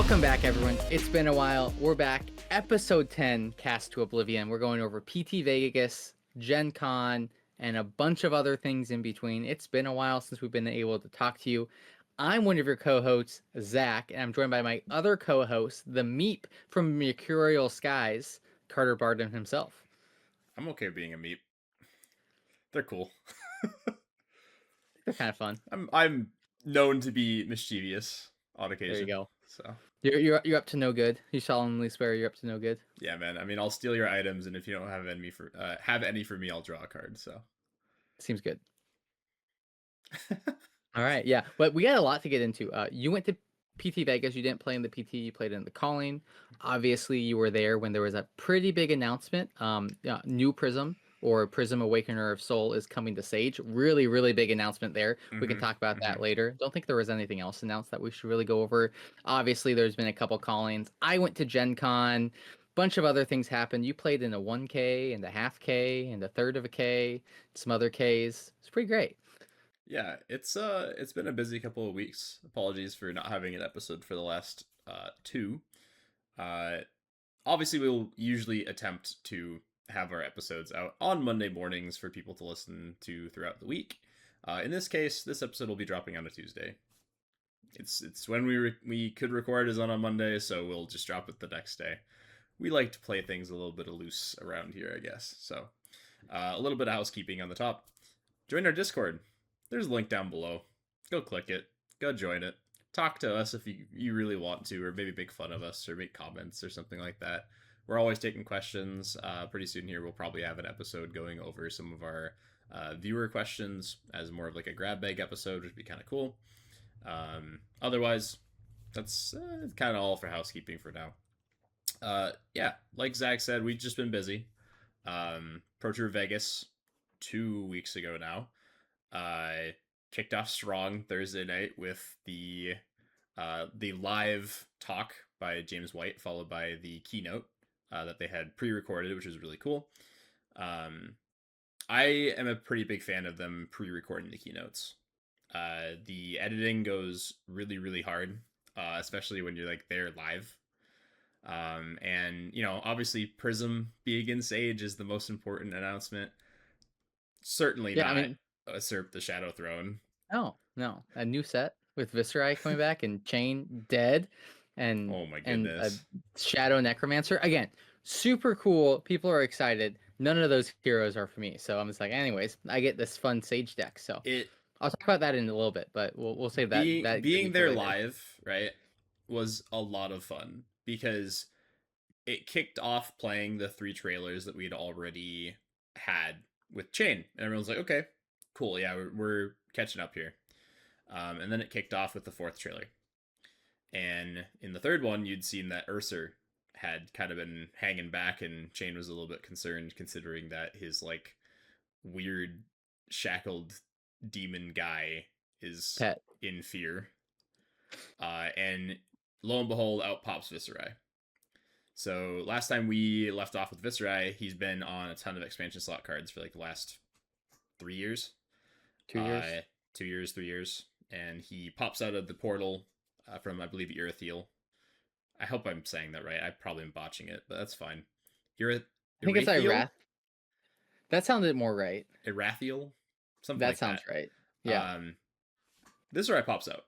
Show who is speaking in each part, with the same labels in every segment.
Speaker 1: Welcome back, everyone. It's been a while. We're back. Episode 10, Cast to Oblivion. We're going over PT Vegas, Gen Con, and a bunch of other things in between. It's been a while since we've been able to talk to you. I'm one of your co-hosts, Zach, and I'm joined by my other co-host, the Meep from Mercurial Skies, Carter Barden himself.
Speaker 2: I'm okay being a meep. They're cool.
Speaker 1: They're kind of fun.
Speaker 2: I'm known to be mischievous on
Speaker 1: There you
Speaker 2: occasion.
Speaker 1: go.
Speaker 2: So
Speaker 1: You're up to no good. You solemnly swear you're up to no good.
Speaker 2: yeah, man. I mean, I'll steal your items, and if you don't have any for me, I'll draw a card. So
Speaker 1: Seems good. All right, yeah, but we got a lot to get into. You went to PT Vegas. You didn't play in the PT. You played in the Calling. Obviously, you were there when there was a pretty big announcement. Yeah, new Prism or Prism Awakener of Soul is coming to Sage. Really, really big announcement there. We can talk about that later. Don't think there was anything else announced that we should really go over. Obviously, there's been a couple callings. I went to Gen Con. Bunch of other things happened. You played in a 1K and a half K and a third of a K, some other Ks. It's pretty great.
Speaker 2: yeah, it's been a busy couple of weeks. Apologies for not having an episode for the last two. Uh, Obviously, we'll usually attempt to have our episodes out on Monday mornings for people to listen to throughout the week. In this case, this episode will be dropping on a Tuesday. It's when we could record is on a Monday, so we'll just drop it the next day. We like to play things a little bit of loose around here, I guess. So, a little bit of housekeeping on the top. Join our Discord. There's a link down below. Go click it. Go join it. Talk to us if you really want to, or maybe make fun of us, or make comments, or something like that. We're always taking questions. Pretty soon here, we'll probably have an episode going over some of our viewer questions as more of like a grab bag episode, which would be kind of cool. Otherwise, that's kind of all for housekeeping for now. Yeah, like Zach said, we've just been busy. ProTour Vegas 2 weeks ago now. Kicked off strong Thursday night with the live talk by James White, followed by the keynote that they had pre-recorded, which was really cool. I am a pretty big fan of them pre-recording the keynotes. The editing goes really, really hard, especially when you're like there live. And obviously Prism being in Sage is the most important announcement. Certainly
Speaker 1: Yeah,
Speaker 2: not
Speaker 1: I mean,
Speaker 2: Usurp the Shadow Throne.
Speaker 1: no, a new set with Viscerai coming back and Chain dead, and
Speaker 2: Oh my
Speaker 1: a
Speaker 2: goodness.
Speaker 1: Shadow Necromancer again. Super cool. People are excited. None of those heroes are for me, so I'm just like, anyways, I get this fun Sage deck. So
Speaker 2: It
Speaker 1: I'll talk about that in a little bit, but we'll save that
Speaker 2: being
Speaker 1: goodie for
Speaker 2: there
Speaker 1: later.
Speaker 2: live, right, was a lot of fun because it kicked off playing the three trailers that we'd already had with Chain, and everyone's like, okay, cool, yeah, we're catching up here. And then it kicked off with the fourth trailer, and in the third one, you'd seen that Ursa had kind of been hanging back, and Chain was a little bit concerned considering that his like weird shackled demon guy is
Speaker 1: Pet.
Speaker 2: in fear. And lo and behold, out pops Viscerai. So last time we left off with Viscerai, he's been on a ton of expansion slot cards for like the last 3 years.
Speaker 1: 2 years.
Speaker 2: 2 years, 3 years. And he pops out of the portal from, I believe, Irathiel. I hope I'm saying that right. I probably am botching it, but that's fine.
Speaker 1: I think it's
Speaker 2: Irathiel?
Speaker 1: Irath. That sounded more right.
Speaker 2: Irathiel? Something
Speaker 1: That
Speaker 2: like that.
Speaker 1: sounds right. Yeah.
Speaker 2: Viscerai pops out.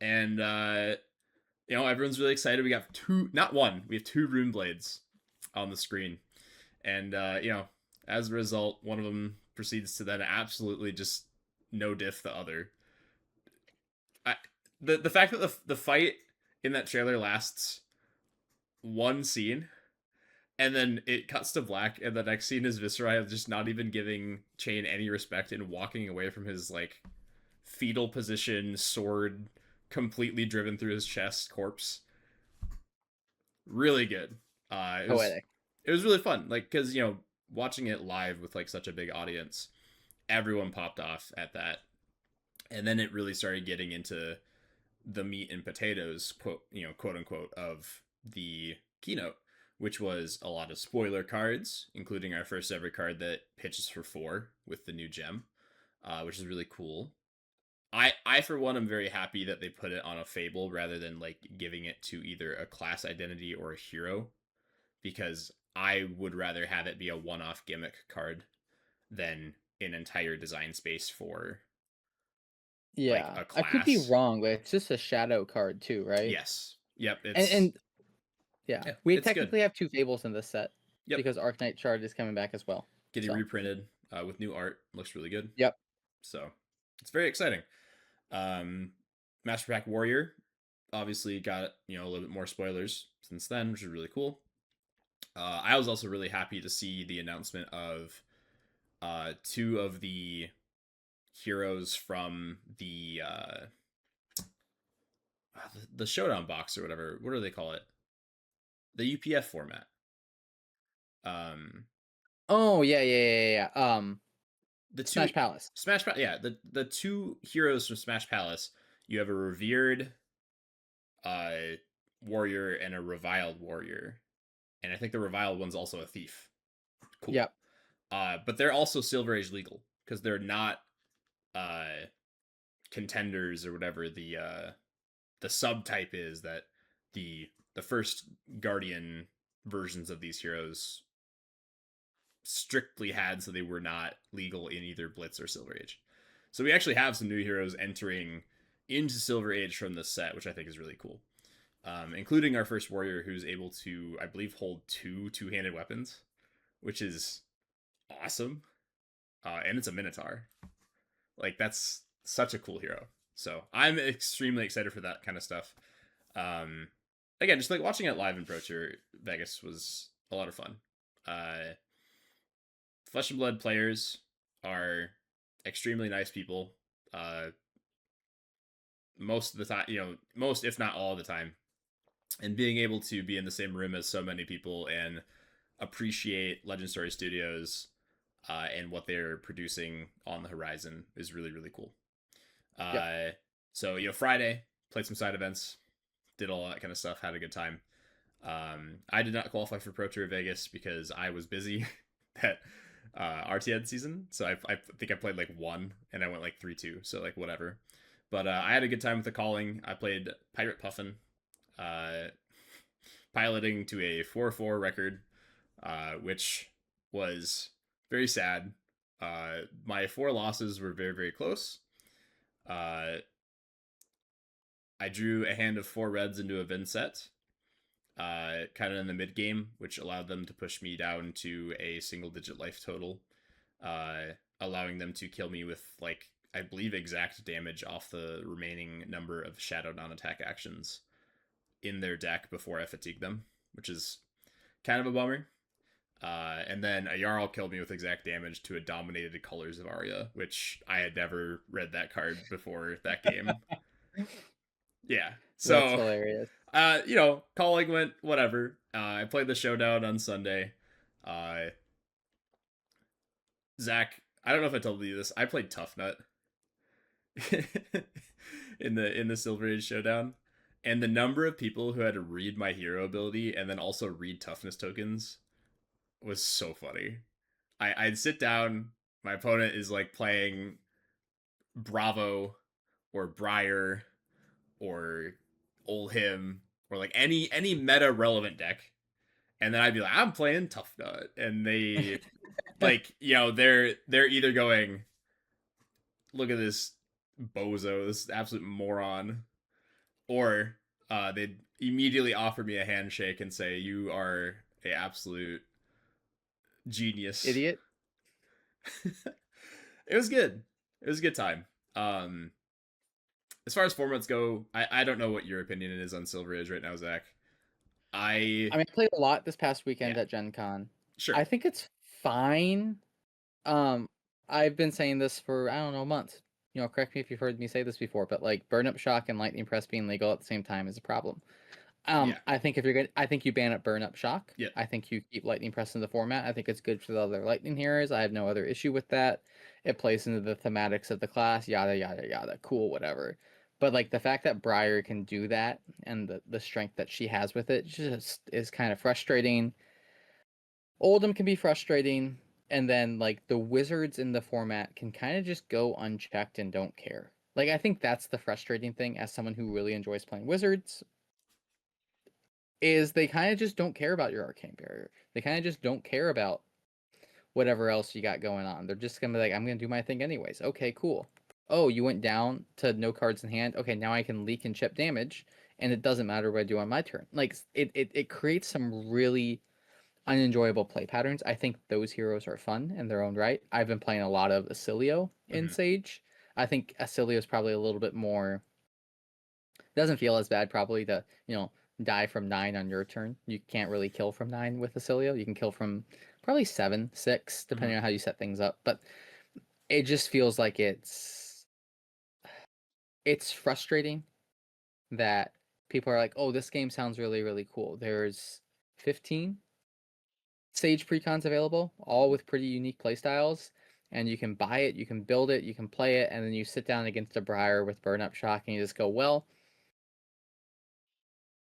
Speaker 2: And everyone's really excited. We got not one, we have two rune blades on the screen. And as a result, one of them proceeds to then absolutely just no diff the other. The fact that the fight in that trailer lasts one scene and then it cuts to black, and the next scene is Viscerai just not even giving Chain any respect and walking away from his like fetal position, sword completely driven through his chest, corpse. Really good. It was
Speaker 1: Poetic.
Speaker 2: really fun, like because watching it live with like such a big audience, everyone popped off at that, and then it really started getting into the meat and potatoes, quote unquote, of the keynote, which was a lot of spoiler cards, including our first ever card that pitches for 4 with the new gem, which is really cool. I for one am very happy that they put it on a Fable rather than like giving it to either a class identity or a hero, because I would rather have it be a one-off gimmick card than an entire design space for like
Speaker 1: Yeah,
Speaker 2: a
Speaker 1: I could be
Speaker 2: class.
Speaker 1: wrong, but it's just a shadow card too, right?
Speaker 2: Yes. Yep,
Speaker 1: And yeah,
Speaker 2: yeah,
Speaker 1: we
Speaker 2: it's good.
Speaker 1: technically have two fables in this set
Speaker 2: Yep.
Speaker 1: because Arknight Shard is coming back as well.
Speaker 2: Getting
Speaker 1: So,
Speaker 2: reprinted with new art. Looks really good.
Speaker 1: yep,
Speaker 2: So, it's very exciting. Master Pack Warrior obviously got, a little bit more spoilers since then, which is really cool. I was also really happy to see the announcement of two of the heroes from the showdown box or whatever. What do they call it? The UPF format. Um,
Speaker 1: oh yeah.
Speaker 2: the two
Speaker 1: Smash Palace.
Speaker 2: Yeah, the two heroes from Smash Palace. You have a revered uh warrior and a reviled warrior, and I think the reviled one's also a thief. Cool.
Speaker 1: Yep,
Speaker 2: But they're also Silver Age legal because they're not uh contenders or whatever the subtype is that the first Guardian versions of these heroes strictly had, so they were not legal in either Blitz or Silver Age. So we actually have some new heroes entering into Silver Age from this set, which I think is really cool. Including our first warrior, who's able to, I believe, hold two-handed weapons, which is awesome. And it's a Minotaur. Like, that's such a cool hero. So I'm extremely excited for that kind of stuff. Um, Again, just like watching it live in ProTour Vegas was a lot of fun. Flesh and Blood players are extremely nice people. Most of the time, most if not all the time, and being able to be in the same room as so many people and appreciate Legend Story Studios and what they're producing on the horizon is really really cool.
Speaker 1: yep,
Speaker 2: So Friday played some side events, did all that kind of stuff, had a good time. I did not qualify for Pro Tour Vegas because I was busy that RTN season, so I think I played like one and I went like 3-2, so like whatever. But I had a good time with the calling. I played Pirate Puffin, uh, piloting to a 4-4 record, which was very sad. My 4 losses were very very close. Uh, I drew a hand of 4 reds into a Vin set, kind of in the mid game, which allowed them to push me down to a single digit life total, allowing them to kill me with, like, I believe exact damage off the remaining number of shadow non-attack actions in their deck before I fatigue them, which is kind of a bummer. And then a Jarl killed me with exact damage to a Dominated Colors of Arya, which I had never read that card before that game. Yeah.
Speaker 1: that's
Speaker 2: So,
Speaker 1: hilarious.
Speaker 2: calling went whatever. I played the showdown on Sunday. Uh, Zach, I don't know if I told you this. I played Tough Nut in the Silver Age showdown, and the number of people who had to read my hero ability and then also read toughness tokens was so funny. I'd sit down. My opponent is like playing Bravo or Briar or Old Him or like any meta relevant deck, and then I'd be like, I'm playing Tough Nut, and they like they're either going, look at this bozo, this absolute moron, or they'd immediately offer me a handshake and say, you are a absolute genius.
Speaker 1: Idiot.
Speaker 2: It was good. It was a good time. As far as formats go, I don't know what your opinion is on Silver Age right now, Zach.
Speaker 1: I mean, I played a lot this past weekend
Speaker 2: Yeah,
Speaker 1: at Gen Con.
Speaker 2: sure.
Speaker 1: I think it's fine. Um, I've been saying this for, I don't know, months. Correct me if you've heard me say this before, but like Burn Up Shock and Lightning Press being legal at the same time is a problem.
Speaker 2: Yeah,
Speaker 1: I think if you're good, I think you ban up Burn Up Shock.
Speaker 2: yeah.
Speaker 1: I think you keep Lightning Press in the format. I think it's good for the other Lightning heroes. I have no other issue with that. It plays into the thematics of the class, yada yada yada. Cool, whatever. But like the fact that Briar can do that and the strength that she has with it just is kind of frustrating. Oldham can be frustrating, and then like the wizards in the format can kind of just go unchecked and don't care. Like, I think that's the frustrating thing as someone who really enjoys playing Wizards, is they kind of just don't care about your arcane barrier. They kind of just don't care about whatever else you got going on. They're just gonna be like, I'm gonna do my thing anyways. Okay, cool. Oh, you went down to no cards in hand. Okay, now I can leak and chip damage, and it doesn't matter what I do on my turn. Like it creates some really unenjoyable play patterns. I think those heroes are fun in their own right. I've been playing a lot of Acilio in
Speaker 2: Hmm.
Speaker 1: Sage. I think Acilio is probably a little bit more, doesn't feel as bad probably to, die from 9 on your turn. You can't really kill from 9 with Acilio. You can kill from probably 7, 6,
Speaker 2: Hmm.
Speaker 1: depending on how you set things up. But it just feels like it's frustrating that people are like, "Oh, this game sounds really, really cool." There's 15 Sage precons available, all with pretty unique playstyles, and you can buy it, you can build it, you can play it, and then you sit down against a Briar with Burn Up Shock, and you just go, "Well."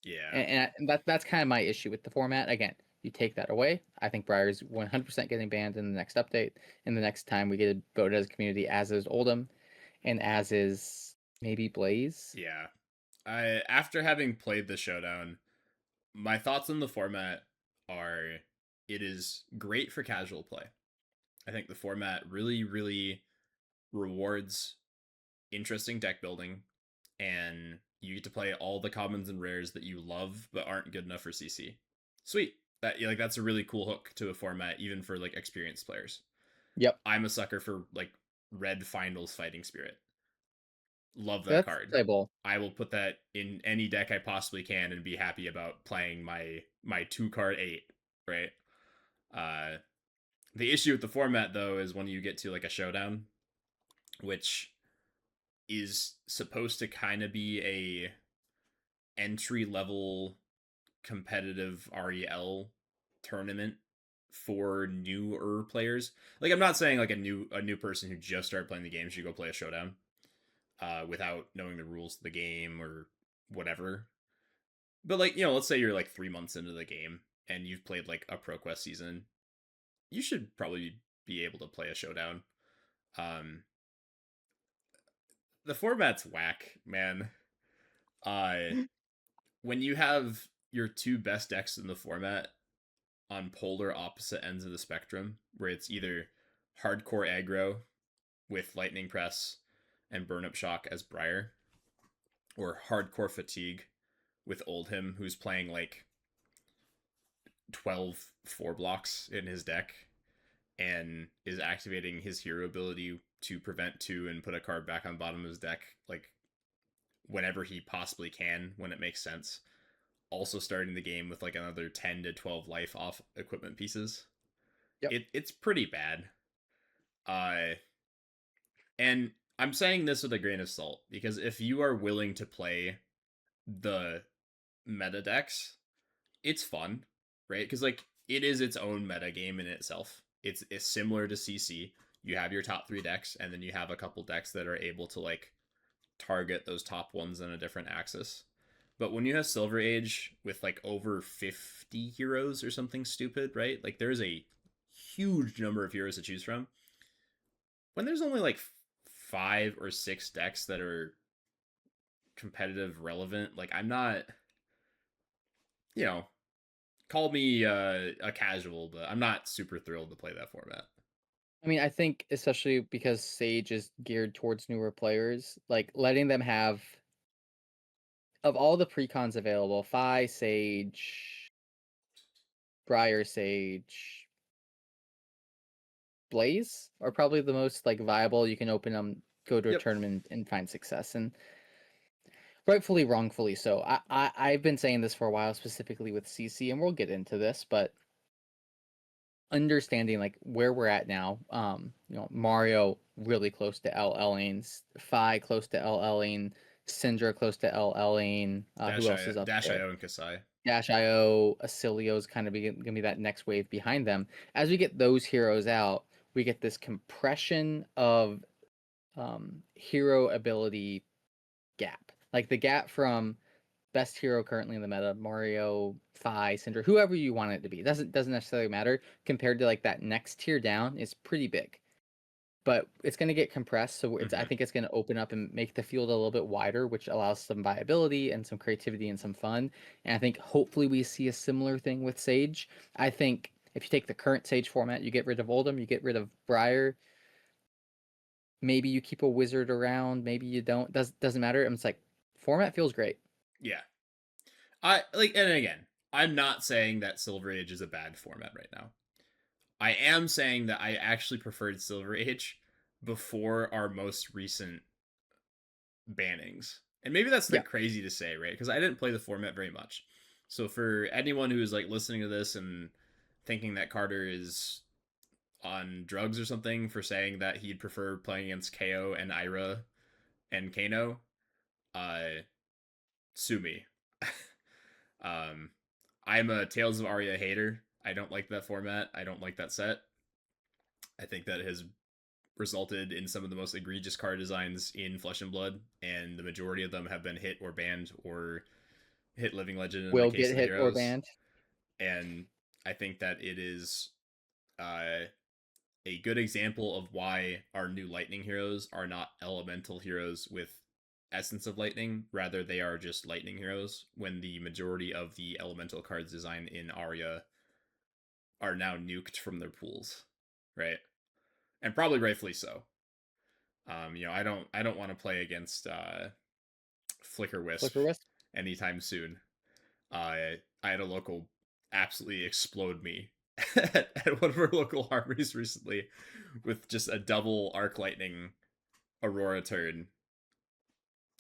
Speaker 2: Yeah.
Speaker 1: And that's kind of my issue with the format. Again, you take that away, I think Briar's 100% getting banned in the next update. In the next time we get it voted as a community, as is Oldham, and as is maybe Blaze.
Speaker 2: Yeah. I After having played the showdown, my thoughts on the format are it is great for casual play. I think the format really, really rewards interesting deck building, and you get to play all the commons and rares that you love but aren't good enough for CC. Sweet. That's a really cool hook to a format, even for like experienced players.
Speaker 1: Yep,
Speaker 2: I'm a sucker for like Red Finals Fighting Spirit. Love that
Speaker 1: that's
Speaker 2: card.
Speaker 1: playable.
Speaker 2: I will put that in any deck I possibly can and be happy about playing my 2 card 8, right? Uh the issue with the format though is when you get to like a showdown, which is supposed to kind of be a entry level competitive REL tournament for newer players. Like I'm not saying like a new person who just started playing the game should go play a showdown without knowing the rules of the game or whatever. But like, let's say you're like 3 months into the game and you've played like a ProQuest season, you should probably be able to play a showdown. Um, the format's whack, man. Uh, when you have your two best decks in the format on polar opposite ends of the spectrum, where it's either hardcore aggro with Lightning Press and Burn Up Shock as Briar, or hardcore fatigue with Oldhim, who's playing like 12 4 blocks in his deck and is activating his hero ability to prevent 2 and put a card back on the bottom of his deck like whenever he possibly can when it makes sense. Also starting the game with like another 10 to 12 life off equipment pieces.
Speaker 1: Yep.
Speaker 2: It's pretty bad. Uh and I'm saying this with a grain of salt because if you are willing to play the meta decks, it's fun, right? Because like it is its own meta game in itself. It's similar to CC. You have your top 3 decks, and then you have a couple decks that are able to like target those top ones on a different axis. But when you have Silver Age with like over 50 heroes or something stupid, right? Like there's a huge number of heroes to choose from. When there's only like 5 or 6 decks that are competitive relevant, like I'm not, you know, call me a casual, but I'm not super thrilled to play that format.
Speaker 1: I mean, I think especially because Sage is geared towards newer players, like letting them have, of all the precons available, Phi, Sage, Briar Sage, Blaze are probably the most like viable. You can open them, go to a
Speaker 2: Yep.
Speaker 1: tournament, and find success, and rightfully, wrongfully so. I've been saying this for a while, specifically with CC, and we'll get into this, but understanding like where we're at now, Mario really close to LLing, Phi close to LLing, Syndra close to LLing. Who else is up
Speaker 2: Dash
Speaker 1: there?
Speaker 2: IO and Kasai.
Speaker 1: Dash IO, Acilio's kind of gonna be that next wave behind them. As we get those heroes out, we get this compression of hero ability gap. Like the gap from best hero currently in the meta, Mario, Phi, Syndra, whoever you want it to be. Doesn't necessarily matter compared to like that next tier down is pretty big. but it's going to get compressed. So I
Speaker 2: Hmm.
Speaker 1: think it's going to open up and make the field a little bit wider, which allows some viability and some creativity and some fun. And I think hopefully we see a similar thing with Sage. I think if you take the current Sage format, you get rid of Oldham, you get rid of Briar. Maybe you keep a wizard around, maybe you don't. Doesn't matter. And it's like format feels great.
Speaker 2: Yeah. I like, and again, I'm not saying that Silver Age is a bad format right now. I am saying that I actually preferred Silver Age before our most recent bannings. And maybe that's
Speaker 1: Yeah.
Speaker 2: like crazy to say, right? Because I didn't play the format very much. So for anyone who is like listening to this and thinking that Carter is on drugs or something for saying that he'd prefer playing against KO and Ira and Kano, uh, sue me. um, I'm a Tales of Arya hater. I don't like that format. I don't like that set. I think that has resulted in some of the most egregious card designs in Flesh and Blood, and the majority of them have been hit or banned or hit Living Legend in the
Speaker 1: Will
Speaker 2: case
Speaker 1: get
Speaker 2: of the
Speaker 1: hit or
Speaker 2: heroes.
Speaker 1: banned.
Speaker 2: And I think that it is uh, a good example of why our new Lightning heroes are not elemental heroes with essence of lightning. Rather, they are just lightning heroes when the majority of the elemental cards designed in Arya are now nuked from their pools, right? And probably rightfully so. I don't want to play against Flicker Wisp
Speaker 1: Flicker Wisp.
Speaker 2: anytime soon. I had a local absolutely explode me at one of our local armories recently with just a double arc lightning Aurora turn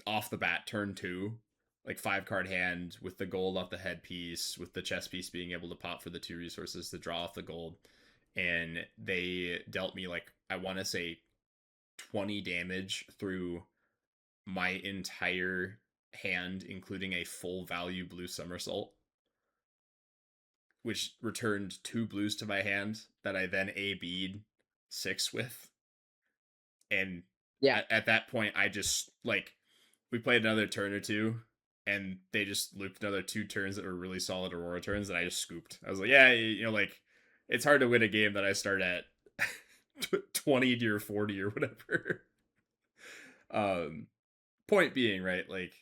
Speaker 2: off the bat, turn two, like 5 card hand with the gold off the headpiece, with the chess piece being able to pop for the 2 resources to draw off the gold. And they dealt me like, I want to say 20 damage through my entire hand, including a full value blue somersault, which returned 2 blues to my hand that I then AB'd 6 with. And
Speaker 1: Yeah.
Speaker 2: at that point, I just, like, we played another turn or two, and they just looped another 2 turns that were really solid Aurora turns, and I just scooped. I was like, yeah, like, it's hard to win a game that I start at 20 to your 40 or whatever. um, Point being, right, like,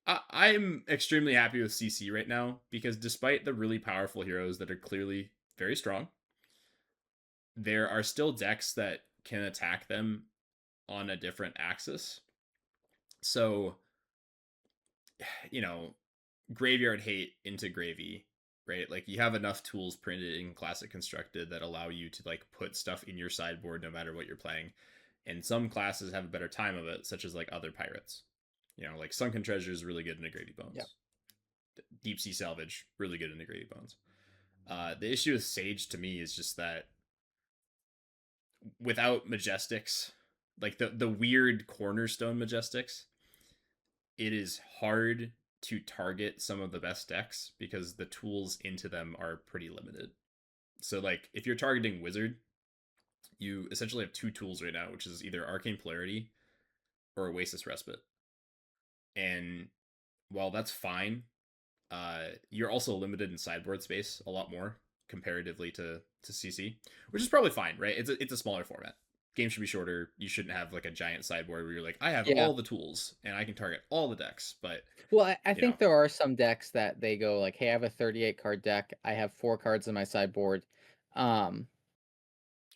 Speaker 2: I'm extremely happy with CC right now because despite the really powerful heroes that are clearly very strong, there are still decks that can attack them on a different axis. So, you know, graveyard hate into gravy, right? Like you have enough tools printed in Classic Constructed that allow you to like put stuff in your sideboard no matter what you're playing. And some classes have a better time of it, such as like other pirates. Like Sunken Treasure is really good in a Gravy
Speaker 1: Yeah.
Speaker 2: Bones. Deep Sea Salvage, really good in the Gravy Bones. The issue with Sage to me is just that without Majestics, like the weird cornerstone Majestics, it is hard to target some of the best decks because the tools into them are pretty limited. So like if you're targeting Wizard, you essentially have 2 tools right now, which is either Arcane Polarity or Oasis Respite. And while that's fine, you're also limited in sideboard space a lot more comparatively to CC, which is probably fine, right? It's a smaller format. Game should be shorter. You shouldn't have like a giant sideboard where you're like, I have
Speaker 1: Yeah.
Speaker 2: all the tools and I can target all the decks. But
Speaker 1: Well, I
Speaker 2: you know,
Speaker 1: think there are some decks that they go like, hey, I have a 38 card deck. I have 4 cards in my sideboard. Um,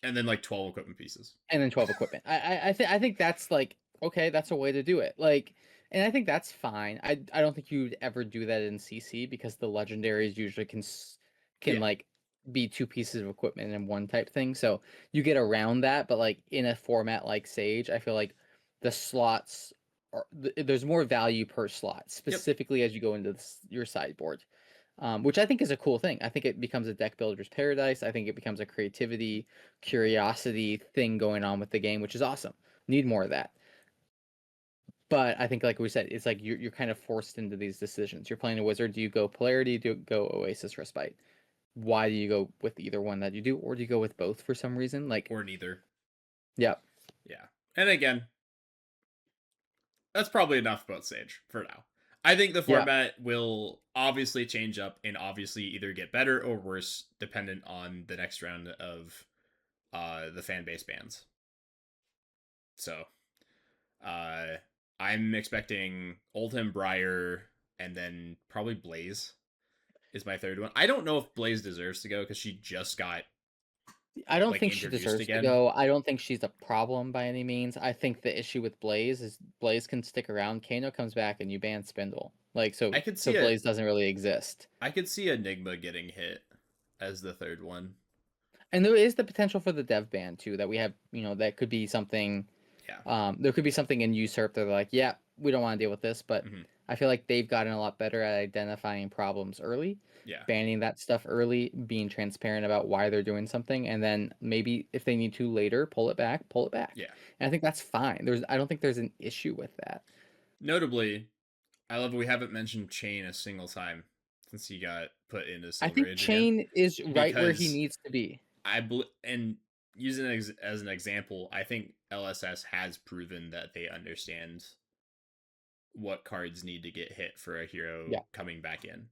Speaker 2: and then like 12 equipment pieces.
Speaker 1: and then 12 equipment. I think that's like okay, that's a way to do it. Like, and I think that's fine. I don't think you'd ever do that in CC because the legendaries usually can
Speaker 2: Yeah.
Speaker 1: like be 2 pieces of equipment in one type thing. So you get around that, but like in a format like Sage, I feel like the slots there's more value per slot,
Speaker 2: Yep.
Speaker 1: specifically as you go into your sideboard. Which I think is a cool thing. I think it becomes a deck builder's paradise. I think it becomes a creativity, curiosity thing going on with the game, which is awesome. Need more of that. But I think, like we said, it's like you're kind of forced into these decisions. You're playing a wizard. Do you go polarity? Do you go Oasis Respite? Why do you go with either one that you do, or do you go with both for some reason? Like,
Speaker 2: Or neither.
Speaker 1: yeah,
Speaker 2: Yeah. And again, that's probably enough about Sage for now. I think the
Speaker 1: yeah,
Speaker 2: format will obviously change up and obviously either get better or worse dependent on the next round of the fan base bans. So uh, I'm expecting Oldham, Briar, and then probably Blaze is my third one. I don't know if Blaze deserves to go because she just got
Speaker 1: I don't
Speaker 2: like
Speaker 1: think she
Speaker 2: introduced
Speaker 1: deserves to
Speaker 2: again.
Speaker 1: go. I don't think she's a problem by any means. I think the issue with Blaze is Blaze can stick around. Kano comes back and you ban Spindle. Like
Speaker 2: I
Speaker 1: so
Speaker 2: could
Speaker 1: so
Speaker 2: see a
Speaker 1: Blaze doesn't really exist.
Speaker 2: I could see Enigma getting hit as the third one.
Speaker 1: And there is the potential for the dev ban too that we have, that could be something.
Speaker 2: Yeah.
Speaker 1: There could be something in Usurp that they're like, yeah, we don't want to deal with this, but
Speaker 2: Hmm.
Speaker 1: I feel like they've gotten a lot better at identifying problems early,
Speaker 2: Yeah.
Speaker 1: banning that stuff early, being transparent about why they're doing something, and then maybe if they need to later, pull it back, pull it back.
Speaker 2: Yeah.
Speaker 1: And I think that's fine. I don't think there's an issue with that.
Speaker 2: Notably, I love we haven't mentioned Chain a single time since he got put into
Speaker 1: I
Speaker 2: Silver
Speaker 1: think
Speaker 2: Age again.
Speaker 1: Chain is right where he
Speaker 2: Because
Speaker 1: needs to be.
Speaker 2: and using it as an example, I think LSS has proven that they understand what cards need to get hit for a hero
Speaker 1: Yeah.
Speaker 2: coming back in.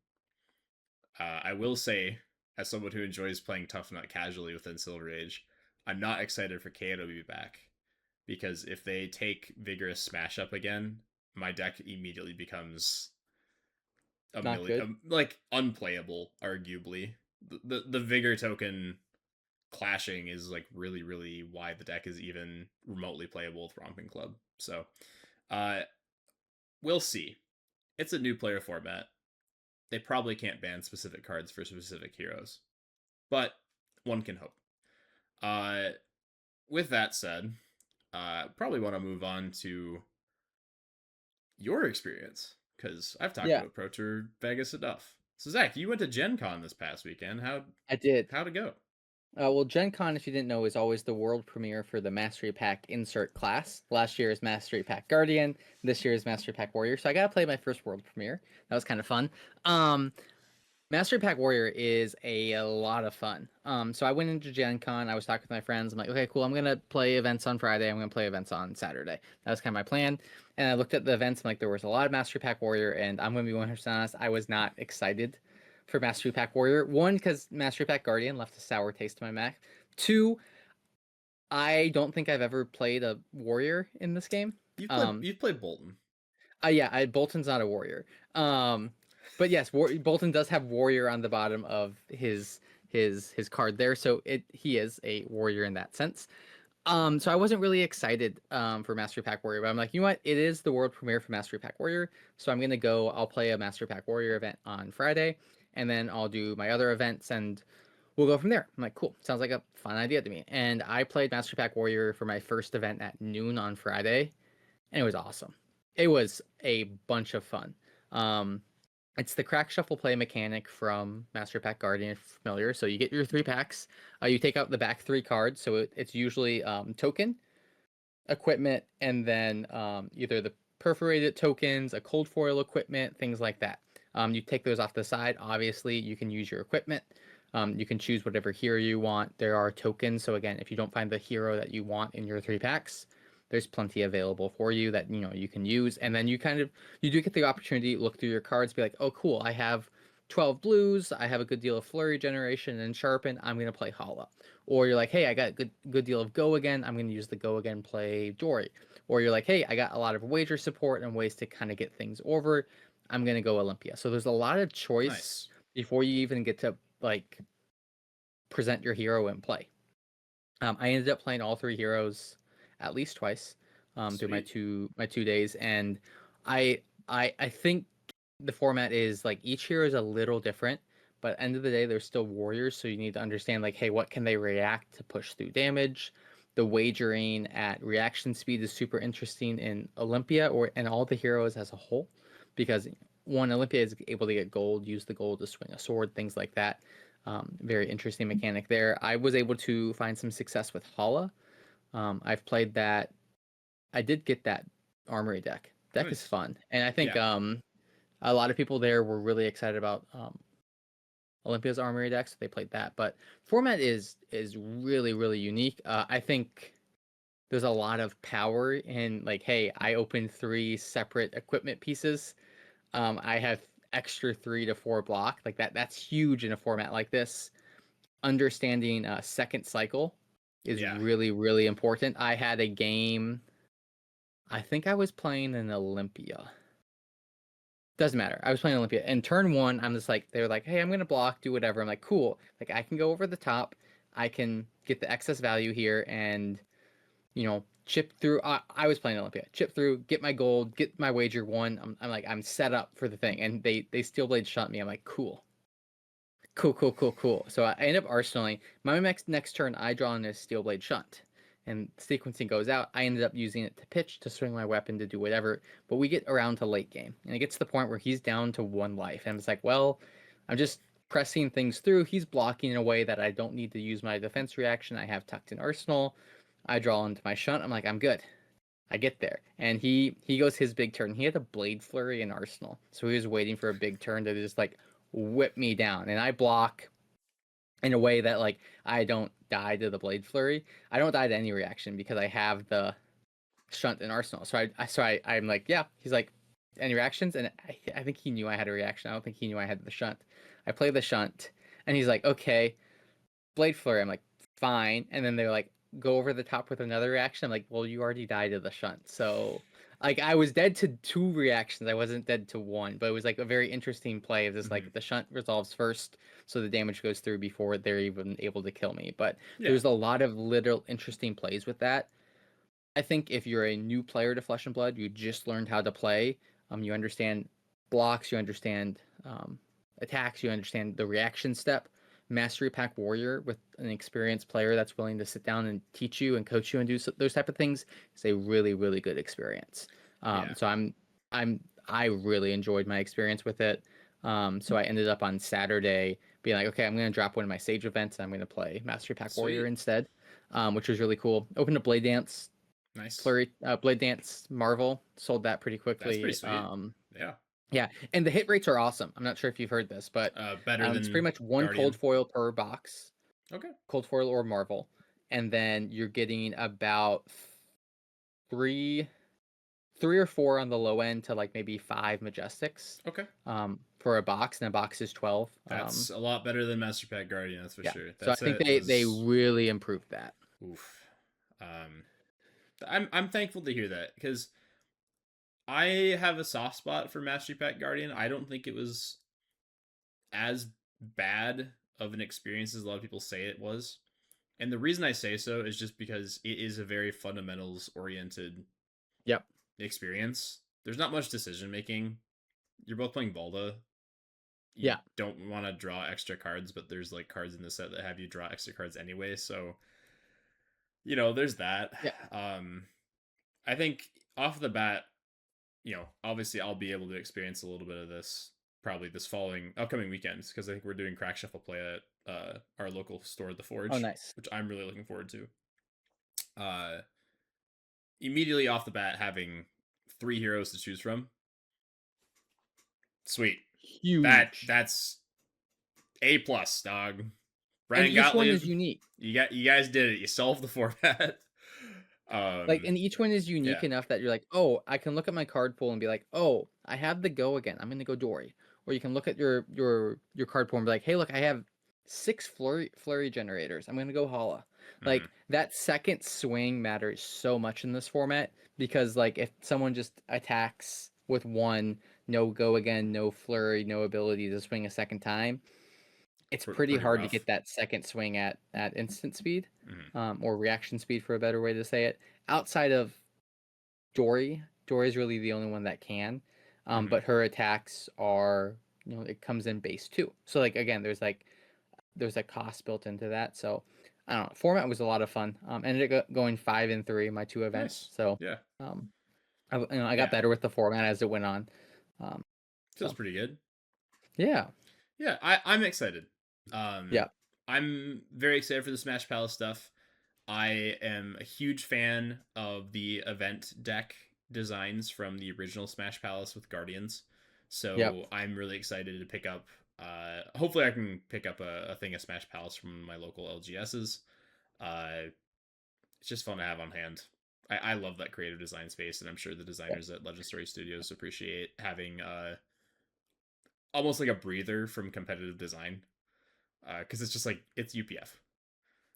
Speaker 2: I will say, as someone who enjoys playing Tough Nut casually within Silver Age, I'm not excited for KO to be back because if they take Vigorous Smash up again, my deck immediately becomes a
Speaker 1: Not good.
Speaker 2: million, like unplayable, arguably. The Vigor token clashing is like really why the deck is even remotely playable with Romping Club. So, uh, we'll see. It's a new player format. They probably can't ban specific cards for specific heroes, but one can hope. Uh, with that said, probably want to move on to your experience because I've talked
Speaker 1: Yeah,
Speaker 2: about Pro Tour Vegas enough. So Zach, you went to Gen Con this past weekend.
Speaker 1: I did.
Speaker 2: How'd it go?
Speaker 1: Well, Gen Con, if you didn't know, is always the world premiere for the Mastery Pack insert class. Last year is Mastery Pack Guardian. This year is Mastery Pack Warrior. So I got to play my first world premiere. That was kind of fun. Um, Mastery Pack Warrior is a lot of fun. So I went into Gen Con. I was talking with my friends. I'm like, okay, cool. I'm going to play events on Friday. I'm going to play events on Saturday. That was kind of my plan. And I looked at the events. I'm like, there was a lot of Mastery Pack Warrior. And I'm going to be 100% honest. I was not excited for Mastery Pack Warrior. One, because Mastery Pack Guardian left a sour taste in my mouth. Two, I don't think I've ever played a warrior in this game. Um,
Speaker 2: You've played Bolton.
Speaker 1: yeah, Bolton's not a warrior. Um, but yes, Bolton does have warrior on the bottom of his card there, so he is a warrior in that sense. So I wasn't really excited for Mastery Pack Warrior, but I'm like, you know what? It is the world premiere for Mastery Pack Warrior, so I'm gonna go. I'll play a Mastery Pack Warrior event on Friday, and then I'll do my other events, and we'll go from there. I'm like, cool. Sounds like a fun idea to me. And I played Mastery Pack Warrior for my first event at noon on Friday, and it was awesome. It was a bunch of fun. Um, it's the crack shuffle play mechanic from Master Pack Guardian, if you're familiar. So you get your 3 packs. You take out the back 3 cards. So it's usually token, equipment, and then either the perforated tokens, a cold foil equipment, things like that. You take those off the side. Obviously, you can use your equipment. You can choose whatever hero you want. There are tokens. So again, if you don't find the hero that you want in your 3 packs, there's plenty available for you that you can use. And then you do get the opportunity to look through your cards, be like, oh cool, I have 12 blues, I have a good deal of flurry generation and sharpen, I'm gonna play Hala. Or you're like, hey, I got a good deal of go again, I'm gonna use the go again play Dory. Or you're like, hey, I got a lot of wager support and ways to kind of get things over, I'm gonna go Olympia. So there's a lot of choice
Speaker 2: Nice.
Speaker 1: before you even get to like present your hero and play. I ended up playing all 3 heroes at least twice through my
Speaker 2: Sweet.
Speaker 1: two days, and I think the format is like each hero is a little different, but at the end of the day, they're still warriors. So you need to understand like, hey, what can they react to push through damage? The wagering at reaction speed is super interesting in Olympia and all the heroes as a whole, because one, Olympia is able to get gold, use the gold to swing a sword, things like that. Very interesting mechanic there. I was able to find some success with Hala. I've played that. I did get that armory deck. Deck is
Speaker 2: Nice.
Speaker 1: fun, and I think
Speaker 2: Yeah.
Speaker 1: a lot of people there were really excited about Olympia's armory deck, so they played that. But format is really unique. I think there's a lot of power in like, hey, I opened 3 separate equipment pieces. I have extra 3 to 4 block. Like that's huge in a format like this. Understanding second cycle is
Speaker 2: Yeah.
Speaker 1: really, really important. I had a game, I think I was playing in Olympia. Doesn't matter. I was playing Olympia. And turn one, I'm just like, they're like, hey, I'm gonna block, do whatever. I'm like, cool. Like I can go over the top. I can get the excess value here and, chip through. I was playing Olympia. Chip through, get my gold, get my wager won. I'm like, I'm set up for the thing. And they steel blade shot me. I'm like, cool. Cool, cool, cool, cool. So I end up arsenaling. My next turn, I draw in a steel blade shunt, and sequencing goes out. I ended up using it to pitch, to swing my weapon, to do whatever. But we get around to late game, and it gets to the point where he's down to one life, and it's like, well, I'm just pressing things through. He's blocking in a way that I don't need to use my defense reaction. I have tucked in arsenal. I draw into my shunt. I'm like, I'm good. I get there, and he goes his big turn. He had a blade flurry in arsenal, so he was waiting for a big turn to just like whip me down, and I block in a way that like I don't die to the blade flurry. I don't die to any reaction because I have the shunt in arsenal. I'm like, yeah. He's like, any reactions? And I think he knew I had a reaction. I don't think he knew I had the shunt. I play the shunt, and he's like, okay, blade flurry. I'm like, fine. And then they're like, go over the top with another reaction. I'm like, well, you already died to the shunt, so like I was dead to two reactions. I wasn't dead to one, but it was like a very interesting play of this
Speaker 2: Mm-hmm.
Speaker 1: like the shunt resolves first, so the damage goes through before they're even able to kill me. But
Speaker 2: Yeah.
Speaker 1: there's a lot of little interesting plays with that. I think if you're a new player to Flesh and Blood, you just learned how to play. You understand blocks, you understand attacks, you understand the reaction step. Mastery Pack Warrior with an experienced player that's willing to sit down and teach you and coach you and do those type of things is a really, really good experience.
Speaker 2: Yeah.
Speaker 1: So I really enjoyed my experience with it. So I ended up on Saturday being like, okay, I'm going to drop one of my Sage events and I'm going to play Mastery Pack Warrior
Speaker 2: Sweet.
Speaker 1: instead, which was really cool. Opened a Blade Dance
Speaker 2: Nice.
Speaker 1: Flurry, Blade Dance Marvel, sold that pretty
Speaker 2: That's pretty
Speaker 1: quickly.
Speaker 2: sweet. Yeah.
Speaker 1: Yeah, and the hit rates are awesome. I'm not sure if you've heard this, but
Speaker 2: Better
Speaker 1: it's pretty
Speaker 2: than
Speaker 1: much one cold
Speaker 2: Guardian.
Speaker 1: foil per box,
Speaker 2: Okay.
Speaker 1: cold foil or Marvel, and then you're getting about three, three or four on the low end to like maybe five Majestics,
Speaker 2: Okay.
Speaker 1: for a box, and a box is 12.
Speaker 2: That's a lot better than Master Pack Guardian, that's for
Speaker 1: Yeah,
Speaker 2: sure.
Speaker 1: so I
Speaker 2: That
Speaker 1: think
Speaker 2: set
Speaker 1: they
Speaker 2: was
Speaker 1: really improved that.
Speaker 2: oof. Um, I'm thankful to hear that because I have a soft spot for Mastery Pack Guardian. I don't think it was as bad of an experience as a lot of people say it was. And the reason I say so is just because it is a very fundamentals oriented
Speaker 1: Yep.
Speaker 2: experience. There's not much decision making. You're both playing Balda. You
Speaker 1: Yeah.
Speaker 2: don't want to draw extra cards, but there's like cards in the set that have you draw extra cards anyway. So, there's that.
Speaker 1: Yeah.
Speaker 2: Um, I think off the bat, obviously I'll be able to experience a little bit of this probably this following upcoming weekends because I think we're doing Crack Shuffle play at our local store, The
Speaker 1: Oh,
Speaker 2: Forge,
Speaker 1: nice.
Speaker 2: which I'm really looking forward to. Uh, Immediately off the bat, having three heroes to choose from, sweet.
Speaker 1: Huge.
Speaker 2: That's A+ dog.
Speaker 1: And
Speaker 2: Brian
Speaker 1: each one is
Speaker 2: Gottlieb,
Speaker 1: unique.
Speaker 2: you guys did it. You solved the format.
Speaker 1: Like, and each one is
Speaker 2: Yeah.
Speaker 1: unique enough that you're like, oh, I can look at my card pool and be like, oh, I have the go again. I'm gonna go Dory. Or you can look at your card pool and be like, hey, look, I have six flurry generators. I'm gonna go Hala.
Speaker 2: Hmm.
Speaker 1: Like that second swing matters so much in this format because like if someone just attacks with one, no go again, no flurry, no ability to swing a second time, it's pretty
Speaker 2: Pretty
Speaker 1: hard to
Speaker 2: rough.
Speaker 1: get that second swing at instant speed,
Speaker 2: Hmm.
Speaker 1: or reaction speed for a better way to say it. Outside of Dory is really the only one that can,
Speaker 2: Hmm.
Speaker 1: but her attacks are it comes in base two. So like again, there's a cost built into that. So I don't know. Format was a lot of fun. Ended up going 5-3 in my two events.
Speaker 2: Nice.
Speaker 1: So
Speaker 2: Yeah.
Speaker 1: um, I got
Speaker 2: Yeah.
Speaker 1: better with the format as it went on. Um,
Speaker 2: Feels
Speaker 1: so
Speaker 2: pretty good.
Speaker 1: yeah,
Speaker 2: Yeah, I'm excited. Um,
Speaker 1: yeah,
Speaker 2: I'm very excited for the Smash Palace stuff. I am a huge fan of the event deck designs from the original Smash Palace with Guardians.
Speaker 1: yep.
Speaker 2: So I'm really excited to pick up. Hopefully, I can pick up a thing of Smash Palace from my local LGSs. Uh, it's just fun to have on hand. I love that creative design space, and I'm sure the designers at Legend Story Studios appreciate having almost like a breather from competitive design because it's just like it's UPF.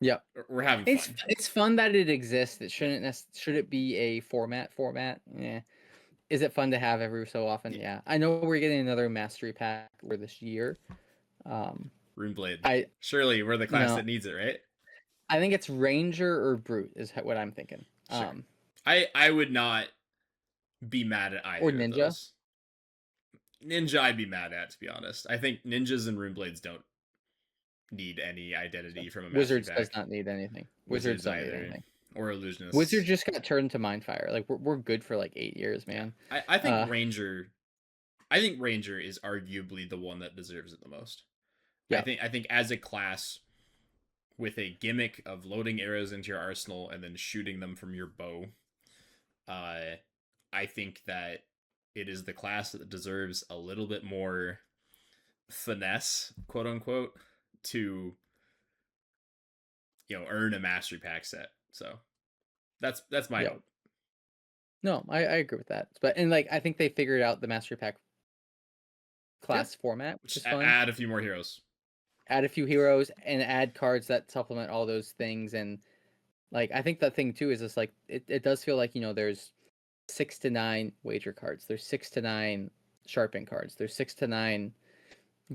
Speaker 1: Yep.
Speaker 2: We're having fun.
Speaker 1: It's fun that it exists. It shouldn't should it be a format? Yeah. Is it fun to have every so often?
Speaker 2: Yeah.
Speaker 1: Yeah. I know we're getting another mastery pack for this year.
Speaker 2: Runeblade.
Speaker 1: I
Speaker 2: Surely we're the class
Speaker 1: no,
Speaker 2: that needs it, right?
Speaker 1: I think it's Ranger or Brute is what I'm thinking.
Speaker 2: Sure. I would not be mad at
Speaker 1: Or
Speaker 2: either of
Speaker 1: Ninja.
Speaker 2: those. Ninja, I'd be mad at, to be honest. I think ninjas and runeblades don't need any identity from a mastery
Speaker 1: Wizards does
Speaker 2: pack.
Speaker 1: not need anything. Wizards
Speaker 2: Wizards
Speaker 1: don't need
Speaker 2: either,
Speaker 1: anything.
Speaker 2: or
Speaker 1: Wizard
Speaker 2: illusionists.
Speaker 1: just got turned to Mindfire. Like we're good for like 8 years,
Speaker 2: Yeah,
Speaker 1: man.
Speaker 2: I think
Speaker 1: Uh,
Speaker 2: Ranger. I think Ranger is arguably the one that deserves it the most.
Speaker 1: yeah,
Speaker 2: I think as a class with a gimmick of loading arrows into your arsenal and then shooting them from your bow, uh, I think that it is the class that deserves a little bit more finesse, quote unquote, to earn a mastery pack set. So that's my
Speaker 1: yeah.
Speaker 2: hope.
Speaker 1: No, I agree with that. But and like I think they figured out the Mastery Pack
Speaker 2: Yeah,
Speaker 1: class format, which is
Speaker 2: just
Speaker 1: fun.
Speaker 2: add a few more heroes.
Speaker 1: Add a few heroes and add cards that supplement all those things. And like I think the thing too is just like it does feel like there's 6 to 9 wager cards. There's 6 to 9 sharpen cards. There's 6 to 9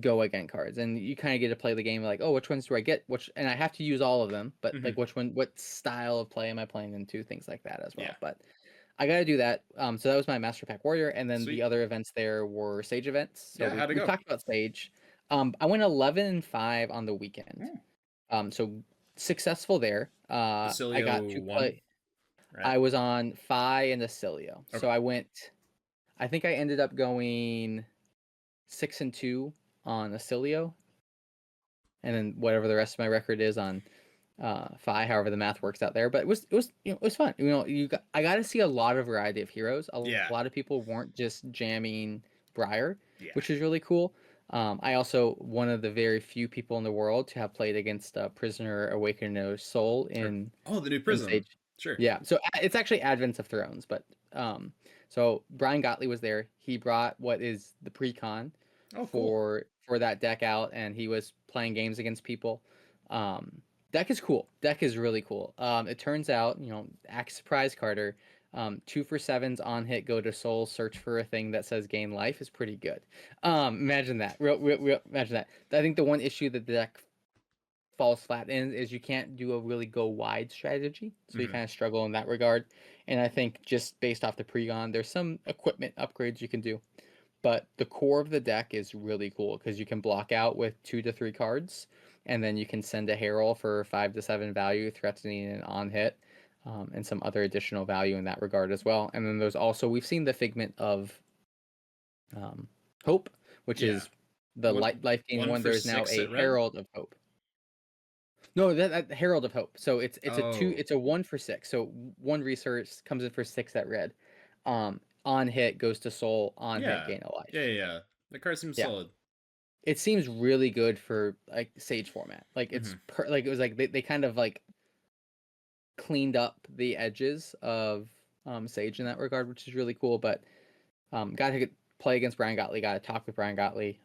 Speaker 1: go again cards, and you kind of get to play the game like, oh, which ones do I get? Which and I have to use all of them, but
Speaker 2: Mm-hmm.
Speaker 1: like what style of play am I playing into? Things like that as well.
Speaker 2: Yeah,
Speaker 1: But I got to do that. So that was my Master Pack Warrior, and then the
Speaker 2: sweet.
Speaker 1: other events there were Sage events. So
Speaker 2: Yeah, how'd it
Speaker 1: we
Speaker 2: go?
Speaker 1: talked about Sage. I went 11-5 on the weekend.
Speaker 2: Mm.
Speaker 1: So successful there. I got
Speaker 2: Basilio
Speaker 1: to
Speaker 2: won,
Speaker 1: play.
Speaker 2: right?
Speaker 1: I was on Fi and Acilio.
Speaker 2: Okay.
Speaker 1: So I went. I think I ended up going 6-2 on Acilio, and then whatever the rest of my record is on Fi, however the math works out there. But it was it was fun. I got to see a lot of variety of heroes. A
Speaker 2: Yeah,
Speaker 1: lot of people weren't just jamming Briar,
Speaker 2: yeah.
Speaker 1: which is really cool. I also one of the very few people in the world to have played against Prisoner Awakener Soul
Speaker 2: The new
Speaker 1: in
Speaker 2: Prism.
Speaker 1: Sage.
Speaker 2: Sure.
Speaker 1: Yeah, so it's actually Advents of Thrones, but so Brian Gottlieb was there. He brought what is the precon
Speaker 2: Oh, cool.
Speaker 1: for that deck out, and he was playing games against people. Deck is cool. Deck is really cool. It turns out, act surprise Carter. 2 for 7s on hit, go to soul, search for a thing that says gain life is pretty good. Imagine that. Imagine that. I think the one issue that the deck falls flat in is you can't do a really go wide strategy, so you
Speaker 2: Mm-hmm.
Speaker 1: kind of struggle in that regard. And I think just based off the pre-gon, there's some equipment upgrades you can do, but the core of the deck is really cool because you can block out with 2 to 3 cards, and then you can send a Herald for 5 to 7 value, threatening an on hit, and some other additional value in that regard as well. And then there's also we've seen the Figment of Hope, which
Speaker 2: Yeah.
Speaker 1: is the
Speaker 2: One
Speaker 1: life gain
Speaker 2: one
Speaker 1: one.
Speaker 2: for
Speaker 1: There is now
Speaker 2: 6
Speaker 1: a
Speaker 2: at red.
Speaker 1: Herald of Hope. No, that Herald of Hope. So it's a two.
Speaker 2: Oh,
Speaker 1: It's a 1 for 6. So one resource comes in for 6 at red. On hit goes to soul. On hit
Speaker 2: yeah.
Speaker 1: gain a life.
Speaker 2: Yeah. The card seems
Speaker 1: Yeah,
Speaker 2: solid.
Speaker 1: it seems really good for like Sage format. Like
Speaker 2: Mm-hmm.
Speaker 1: like it was like they kind of like cleaned up the edges of Sage in that regard, which is really cool. But got to play against Brian Gottlieb. Got to talk with Brian Gottlieb.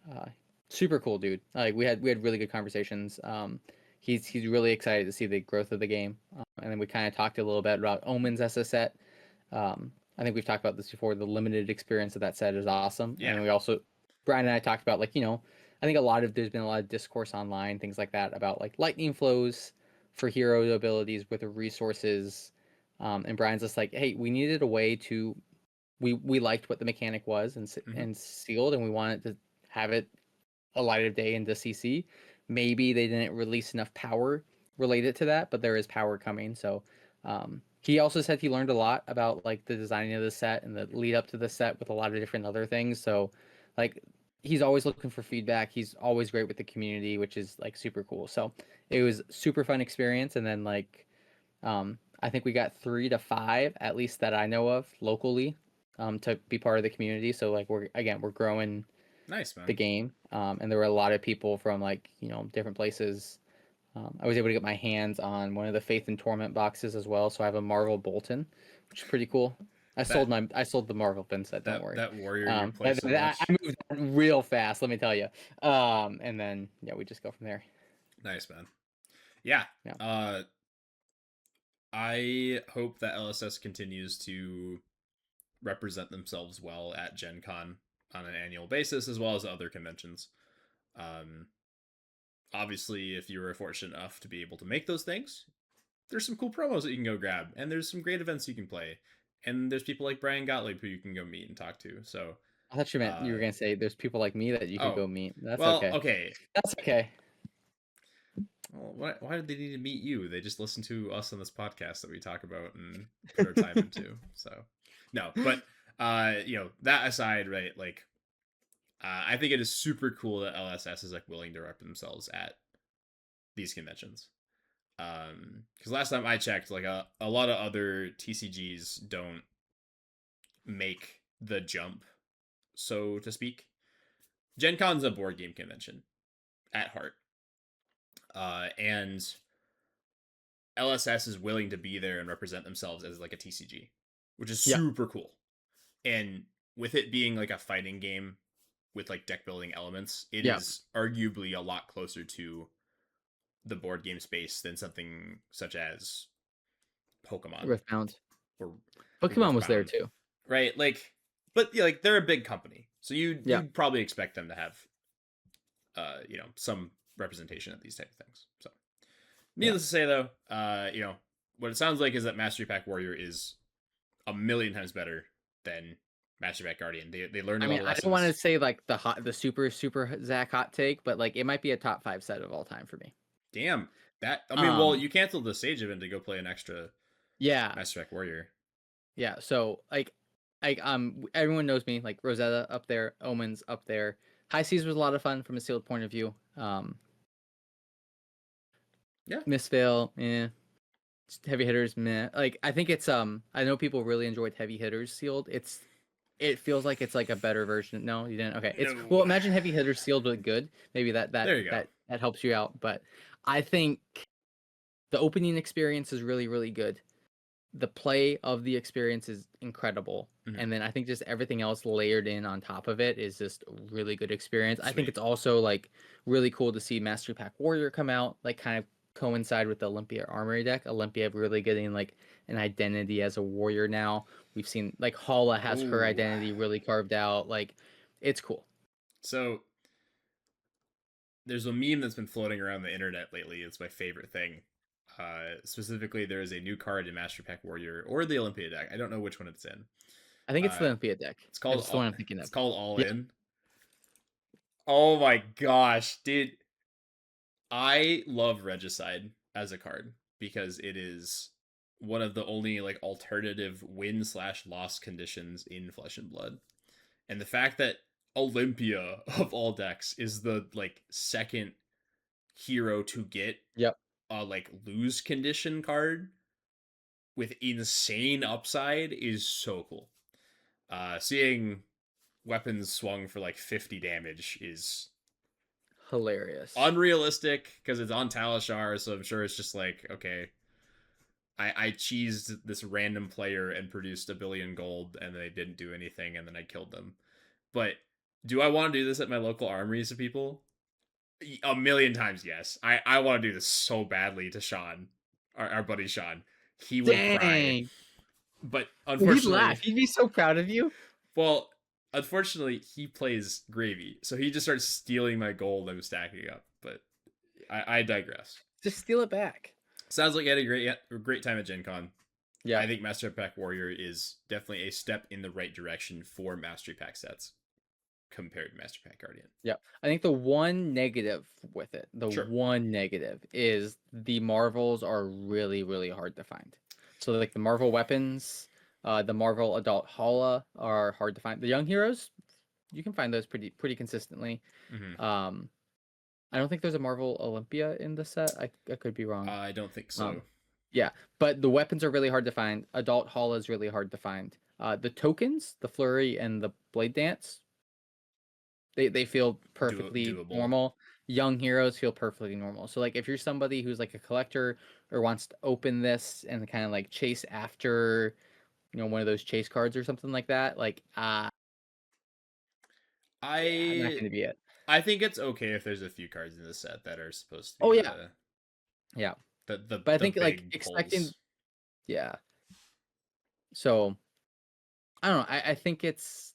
Speaker 1: Super cool dude. Like we had really good conversations. He's really excited to see the growth of the game. And then we kind of talked a little bit about Omens as a set. I think we've talked about this before. The limited experience of that set is awesome. And
Speaker 2: Yeah.
Speaker 1: then we also Brian and I talked about like I think there's been a lot of discourse online, things like that, about like lightning flows for hero abilities with the resources. And Brian's just like, hey, we needed a way to we liked what the mechanic was
Speaker 2: Mm-hmm.
Speaker 1: and sealed, and we wanted to have it a light of day into CC. Maybe they didn't release enough power related to that, but there is power coming. So he also said he learned a lot about like the designing of the set and the lead up to the set with a lot of different other things. So like he's always looking for feedback. He's always great with the community, which is like super cool. So it was super fun experience. And then like I think we got 3 to 5 at least that I know of locally to be part of the community. So like we're growing
Speaker 2: Nice,
Speaker 1: the
Speaker 2: man.
Speaker 1: game, and there were a lot of people from like different places. I was able to get my hands on one of the Faith and Torment boxes as well, so I have a Marvel Bolton, which is pretty cool.
Speaker 2: That
Speaker 1: I sold the Marvel bin set. Don't
Speaker 2: that
Speaker 1: worry.
Speaker 2: that warrior you play so
Speaker 1: I
Speaker 2: much.
Speaker 1: moved real fast. Let me tell you. And then yeah, we just go from there.
Speaker 2: Nice, man. Yeah.
Speaker 1: Yeah.
Speaker 2: Uh, I hope that LSS continues to represent themselves well at Gen Con on an annual basis, as well as other conventions. Um, Obviously, if you were fortunate enough to be able to make those things, there's some cool promos that you can go grab, and there's some great events you can play, and there's people like Brian Gottlieb who you can go meet and talk to. So,
Speaker 1: I thought you meant you
Speaker 2: uh,
Speaker 1: were gonna say there's people like me that you could
Speaker 2: oh,
Speaker 1: go meet. That's
Speaker 2: well,
Speaker 1: okay.
Speaker 2: okay.
Speaker 1: That's okay.
Speaker 2: Well, why did they need to meet you? They just listen to us on this podcast that we talk about and put our time into. So, no, but that aside, right? Like, I think it is super cool that LSS is like willing to rep themselves at these conventions. Because last time I checked, like a lot of other TCGs don't make the jump, so to speak. Gen Con's a board game convention at heart, and LSS is willing to be there and represent themselves as like a TCG, which is
Speaker 1: Yeah.
Speaker 2: super cool. And with it being like a fighting game with like deck building elements, it
Speaker 1: Yeah.
Speaker 2: is arguably a lot closer to the board game space than something such as Pokemon
Speaker 1: Earthbound.
Speaker 2: or
Speaker 1: Pokemon was there
Speaker 2: Earthbound,
Speaker 1: too.
Speaker 2: right? Like, but yeah, like they're a big company, so
Speaker 1: Yeah.
Speaker 2: you'd probably expect them to have some representation of these type of things. So,
Speaker 1: Yeah.
Speaker 2: needless to say, though, what it sounds like is that Mastery Pack Warrior is a million times better than Mastery Pack Guardian. They learned
Speaker 1: I
Speaker 2: a lot
Speaker 1: mean,
Speaker 2: of
Speaker 1: I don't want to
Speaker 2: lessons.
Speaker 1: say like the super Zach hot take, but like it might be a top 5 set of all time for me.
Speaker 2: Damn, that I mean, well,
Speaker 1: Um,
Speaker 2: you canceled the stage event to go play an extra
Speaker 1: yeah,
Speaker 2: Mastery Pack Warrior.
Speaker 1: yeah. So everyone knows me. Like Rosetta up there, Omens up there. High Seas was a lot of fun from a sealed point of view.
Speaker 2: Yeah,
Speaker 1: Mistveil, eh. Heavy hitters, meh. Like I think it's I know people really enjoyed heavy hitters sealed. It feels like it's like a better version. No, you didn't. Okay, it's well.
Speaker 2: no,
Speaker 1: Imagine heavy hitters sealed but good. Maybe
Speaker 2: there you go.
Speaker 1: that helps you out. But I think the opening experience is really good. The play of the experience is incredible.
Speaker 2: Mhm.
Speaker 1: And then I think just everything else layered in on top of it is just a really good experience. I think
Speaker 2: Sweet.
Speaker 1: it's also like really cool to see Mastery Pack Warrior come out, like kind of coincide with the Olympia Armory deck. Olympia really getting like an identity as a warrior now. We've seen like Hala has her
Speaker 2: Oh,
Speaker 1: identity really carved out. Like it's cool.
Speaker 2: so there's a meme that's been floating around the internet lately. It's my favorite thing. Specifically, there is a new card in Master Pack Warrior or the Olympia deck. I don't know which one it's in.
Speaker 1: I think it's
Speaker 2: Uh,
Speaker 1: the Olympia deck.
Speaker 2: it's called
Speaker 1: It's the one I'm thinking of.
Speaker 2: All
Speaker 1: Yeah,
Speaker 2: In. Oh my gosh, dude! I love Regicide as a card because it is one of the only like alternative win slash loss conditions in Flesh and Blood, and the fact that Olympia of all decks is the like second hero to get
Speaker 1: yep.
Speaker 2: a like lose condition card with insane upside is so cool. Seeing weapons swung for like 50 damage is
Speaker 1: Hilarious.
Speaker 2: unrealistic because it's on Talishar, so I'm sure it's just like, okay, I cheesed this random player and produced a billion gold and they didn't do anything and then I killed them. But do I want to do this at my local armories of people? A million times yes. I want to do this so badly to Sean, our buddy Sean. He would cry.
Speaker 1: Dang.
Speaker 2: But
Speaker 1: He'd laugh.
Speaker 2: unfortunately,
Speaker 1: He'd be so proud of you.
Speaker 2: well, unfortunately, he plays Gravy, so he just starts stealing my gold I'm stacking up. But I digress.
Speaker 1: Just steal it back.
Speaker 2: Sounds like you had a great time at Gen Con.
Speaker 1: Yeah.
Speaker 2: I think Master Pack Warrior is definitely a step in the right direction for Mastery Pack sets compared to Master Pack Guardian.
Speaker 1: Yeah. I think the one negative with it, the
Speaker 2: Sure.
Speaker 1: one negative is the Marvels are really hard to find. So like the Marvel weapons, the Marvel adult Hala are hard to find. The young heroes, you can find those pretty consistently.
Speaker 2: Mm-hmm.
Speaker 1: I don't think there's a Marvel Olympia in the set. I could be wrong.
Speaker 2: I don't think so.
Speaker 1: Yeah, but the weapons are really hard to find. Adult Hala is really hard to find. The tokens, the Flurry and the Blade Dance, they feel perfectly
Speaker 2: Doable.
Speaker 1: normal. Young heroes feel perfectly normal. So like if you're somebody who's like a collector or wants to open this and kind of like chase after, one of those chase cards or something like that, like yeah, not
Speaker 2: I
Speaker 1: going to be it.
Speaker 2: I think it's okay if there's a few cards in the set that are supposed to
Speaker 1: Oh
Speaker 2: be
Speaker 1: yeah.
Speaker 2: the
Speaker 1: Yeah.
Speaker 2: The
Speaker 1: But I
Speaker 2: the
Speaker 1: think like
Speaker 2: big
Speaker 1: expecting,
Speaker 2: pulls.
Speaker 1: yeah. So I don't know. I think it's,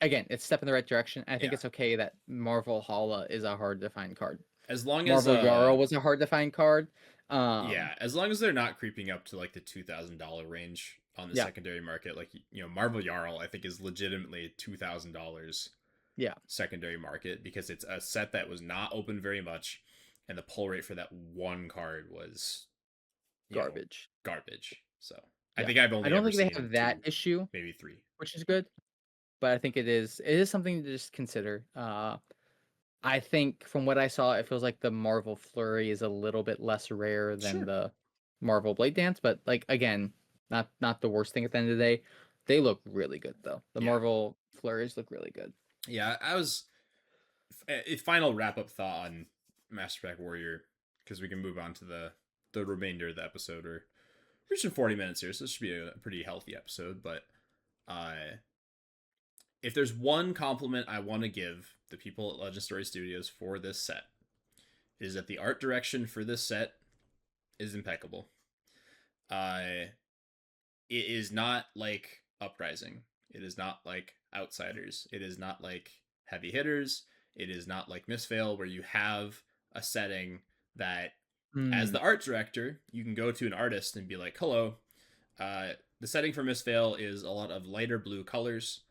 Speaker 1: again, it's a step in the right direction. I think
Speaker 2: Yeah.
Speaker 1: it's okay that Marvel Hala is a hard to find card.
Speaker 2: As long as
Speaker 1: Marvel Yarrow was a hard to find card.
Speaker 2: yeah, as long as they're not creeping up to like the $2,000 range on the
Speaker 1: Yeah,
Speaker 2: secondary market, like Marvel Jarl, I think is legitimately $2,000
Speaker 1: yeah,
Speaker 2: secondary market because it's a set that was not open very much, and the pull rate for that one card was
Speaker 1: garbage.
Speaker 2: garbage. So I
Speaker 1: Yeah,
Speaker 2: think I've
Speaker 1: I
Speaker 2: only
Speaker 1: don't
Speaker 2: ever
Speaker 1: think they
Speaker 2: seen
Speaker 1: have that
Speaker 2: two,
Speaker 1: issue,
Speaker 2: maybe three.
Speaker 1: which is good. But I think it is something to just consider. I think from what I saw, it feels like the Marvel Flurry is a little bit less rare than
Speaker 2: Sure.
Speaker 1: the Marvel Blade Dance, but like again, not the worst thing at the end of the day. They look really good though. The
Speaker 2: Yeah.
Speaker 1: Marvel Flurries look really good.
Speaker 2: Yeah. I was a final wrap up thought on Master Pack Warrior because we can move on to the remainder of the episode. We're reaching 40 minutes here, so this should be a pretty healthy episode. But if there's one compliment I want to give the people at Legend Story Studios for this set, it is that the art direction for this set is impeccable. Uh, it is not like Uprising. It is not like Outsiders. It is not like Heavy Hitters. It is not like Mistveil, where you have a setting that, as
Speaker 1: Hmm.
Speaker 2: the art director, you can go to an artist and be like, hello, the setting for Mistveil is a lot of lighter blue colors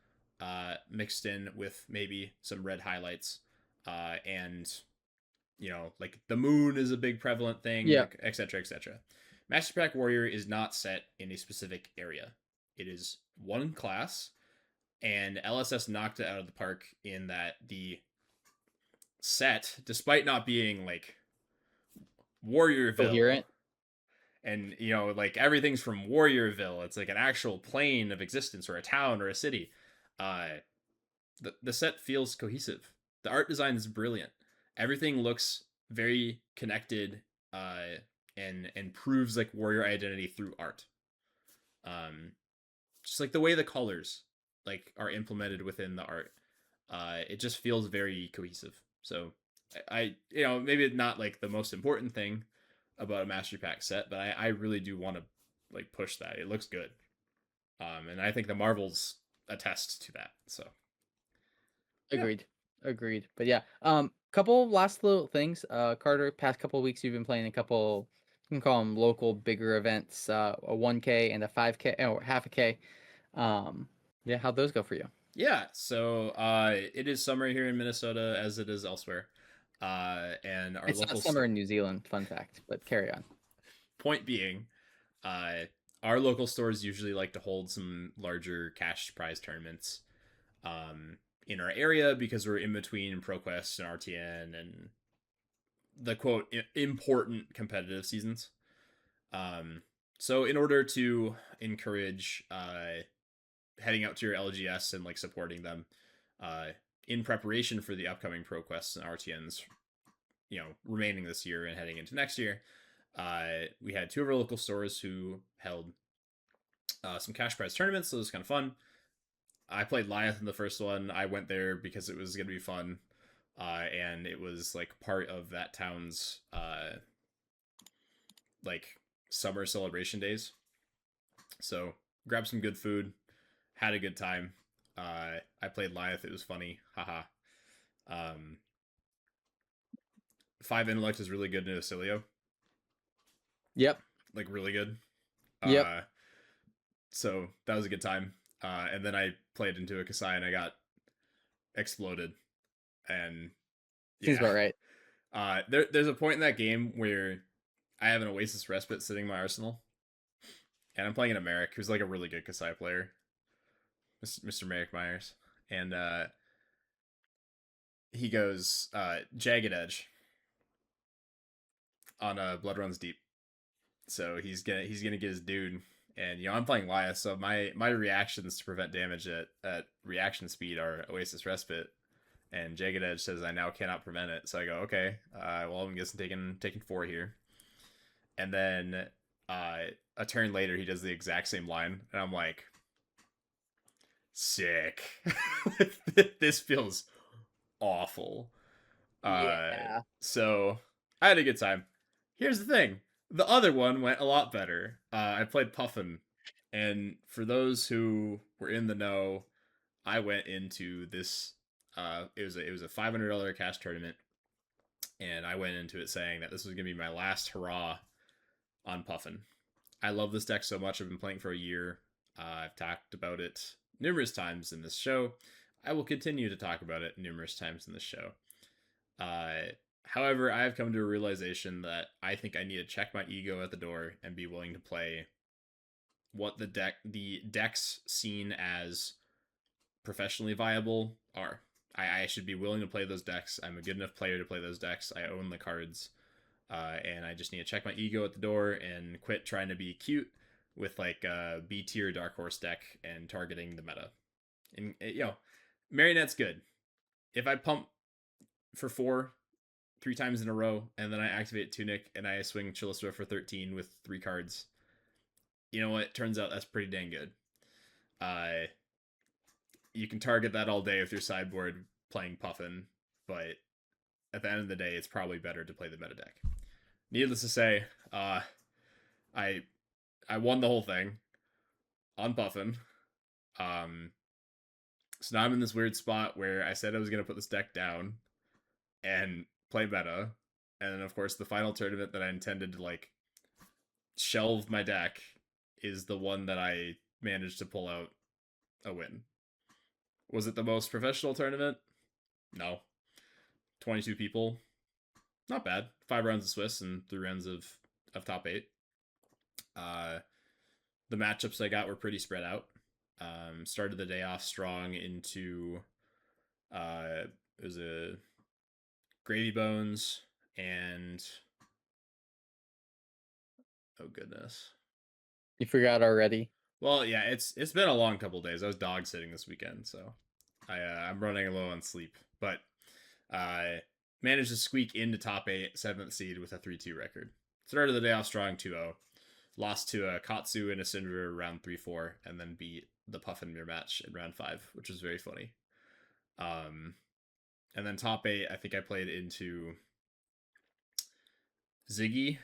Speaker 2: mixed in with maybe some red highlights. And like the moon is a big prevalent thing,
Speaker 1: Yeah.
Speaker 2: like etc. etc. Master Pack Warrior is not set in a specific area. It is one class, and LSS knocked it out of the park in that the set, despite not being like Warriorville,
Speaker 1: Coherent.
Speaker 2: and like everything's from Warriorville, it's like an actual plane of existence or a town or a city. Uh, the set feels cohesive. The art design is brilliant. Everything looks very connected, and proves like warrior identity through art. Um, just like the way the colors like are implemented within the art, it just feels very cohesive. So maybe not like the most important thing about a master pack set, but I really do want to like push that. It looks good, and I think the Marvels attest to that. So yeah.
Speaker 1: Agreed. Agreed. But yeah, couple last little things. Carter, past couple of weeks you've been playing a couple, you can call them local bigger events, a 1K and a 5K or half a K. Yeah, how'd those go for you?
Speaker 2: Yeah, so it is summer here in Minnesota as it is elsewhere. And our
Speaker 1: It's not
Speaker 2: local
Speaker 1: summer in New Zealand, fun fact, but carry on.
Speaker 2: point being, uh, our local stores usually like to hold some larger cash prize tournaments in our area because we're in between ProQuest and RTN and the quote important competitive seasons. Um, so in order to encourage heading out to your LGS and like supporting them uh, in preparation for the upcoming ProQuests and RTNs, remaining this year and heading into next year. We had two of our local stores who held some cash prize tournaments, so it was kind of fun. I played Lyeth in the first one. I went there because it was going to be fun, and it was like part of that town's like summer celebration days. So grabbed some good food, had a good time. I played Lyeth. It was funny. Haha. Um, Five intellect is really good in Acilio.
Speaker 1: Yep.
Speaker 2: Like really good.
Speaker 1: Yep.
Speaker 2: Uh, so that was a good time. And then I played into a Kasai and I got exploded. And
Speaker 1: Seems
Speaker 2: yeah,
Speaker 1: about right.
Speaker 2: there's a point in that game where I have an Oasis Respite sitting in my arsenal, and I'm playing an Americ who's like a really good Kasai player, Mr. Merrick Myers, and he goes Jagged Edge on Blood Runs Deep. So he's gonna get his dude, and I'm playing Lya, so my reactions to prevent damage at reaction speed are Oasis Respite, and Jagged Edge says I now cannot prevent it. So I go okay, well I'm guessing taking four here, and then uh, a turn later he does the exact same line, and I'm like, sick. This feels awful. Uh,
Speaker 1: Yeah.
Speaker 2: so I had a good time. Here's the thing. The other one went a lot better. I played Puffin, and for those who were in the know, I went into this. It was a $500 cash tournament, and I went into it saying that this was gonna be my last hurrah on Puffin. I love this deck so much. I've been playing for a year. I've talked about it numerous times in this show. I will continue to talk about it numerous times in this show. Uh, However, I have come to a realization that I think I need to check my ego at the door and be willing to play what the decks seen as professionally viable are. I should be willing to play those decks. I'm a good enough player to play those decks. I own the cards. And I just need to check my ego at the door and quit trying to be cute with like a B tier Dark Horse deck and targeting the meta. And Marionette's good. If I pump for 4 3 times in a row and then I activate Tunic and I swing Chilliswa for 13 with 3 cards, you know what? Turns out that's pretty dang good. You can target that all day with your sideboard playing Puffin, but at the end of the day, it's probably better to play the meta deck. Needless to say, I won the whole thing on Puffin. So now I'm in this weird spot where I said I was gonna put this deck down and play meta, and then of course the final tournament that I intended to like shelve my deck is the one that I managed to pull out a win. Was it the most professional tournament? No. 22 people. Not bad. 5 rounds of Swiss and 3 rounds of top 8. The matchups I got were pretty spread out. Started the day off strong into it was a Gravy Bones and oh goodness.
Speaker 1: You forgot already.
Speaker 2: Well, yeah, it's been a long couple days. I was dog sitting this weekend, so I'm running low on sleep, but managed to squeak into top 8, 7th seed with a 3-2 record. Started the day off strong 2-0. Lost to a Katsu and a Syndra round 3-4, and then beat the Puffin mirror match in round 5, which was very funny. And then top 8, I think I played into Ziggy,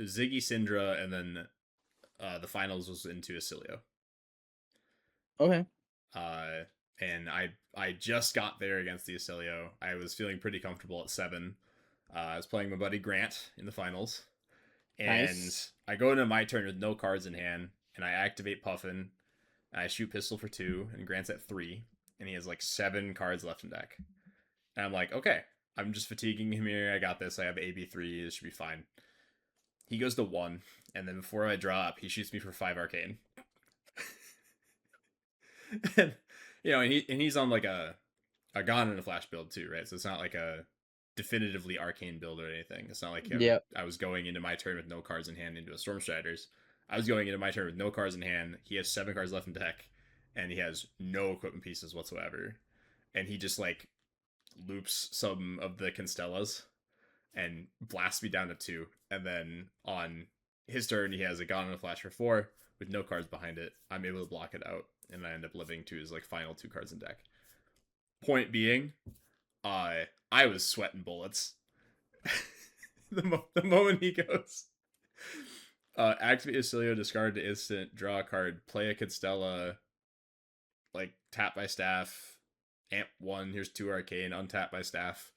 Speaker 2: Syndra, and then the finals was into Acilio.
Speaker 1: Okay.
Speaker 2: And I just got there against the Acilio. I was feeling pretty comfortable at 7. I was playing my buddy Grant in the finals. And
Speaker 1: Nice.
Speaker 2: I go into my turn with no cards in hand, and I activate Puffin, and I shoot pistol for 2, and Grant's at 3, and he has like 7 cards left in deck. And I'm like, okay, I'm just fatiguing him here. I got this. I have AB3. This should be fine. He goes to 1, and then before I draw up, he shoots me for 5 arcane. And, and he's on like a Gone in a Flash build too, right? So it's not like a definitively arcane build or anything. It's not like I was going into my turn with no cards in hand into a Storm Striders. I was going into my turn with no cards in hand. He has 7 cards left in deck, and he has no equipment pieces whatsoever. And he just like loops some of the Constellas and blasts me down to 2. And then on his turn, he has a Gone in a Flash for 4 with no cards behind it. I'm able to block it out, and I end up living to his like final 2 cards in deck. Point being, I was sweating bullets. The moment he goes, activate Acilio, discard to instant, draw a card, play a Constella, like tap my staff, amp 1, here's 2 arcane, untap my staff,